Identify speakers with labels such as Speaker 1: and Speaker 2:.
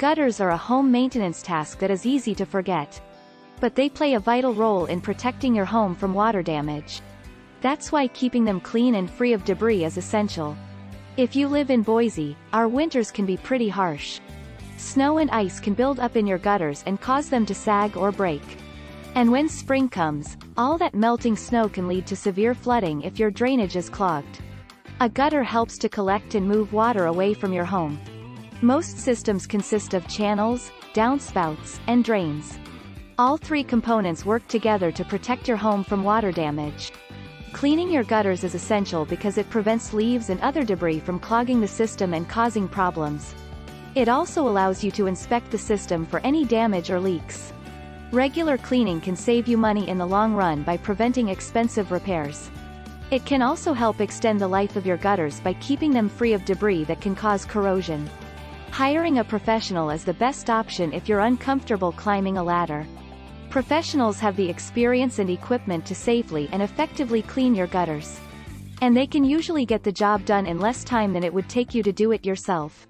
Speaker 1: Gutters are a home maintenance task that is easy to forget. But they play a vital role in protecting your home from water damage. That's why keeping them clean and free of debris is essential. If you live in Boise, our winters can be pretty harsh. Snow and ice can build up in your gutters and cause them to sag or break. And when spring comes, all that melting snow can lead to severe flooding if your drainage is clogged. A gutter helps to collect and move water away from your home. Most systems consist of channels, downspouts, and drains. All three components work together to protect your home from water damage. Cleaning your gutters is essential because it prevents leaves and other debris from clogging the system and causing problems. It also allows you to inspect the system for any damage or leaks. Regular cleaning can save you money in the long run by preventing expensive repairs. It can also help extend the life of your gutters by keeping them free of debris that can cause corrosion. Hiring a professional is the best option if you're uncomfortable climbing a ladder. Professionals have the experience and equipment to safely and effectively clean your gutters. And they can usually get the job done in less time than it would take you to do it yourself.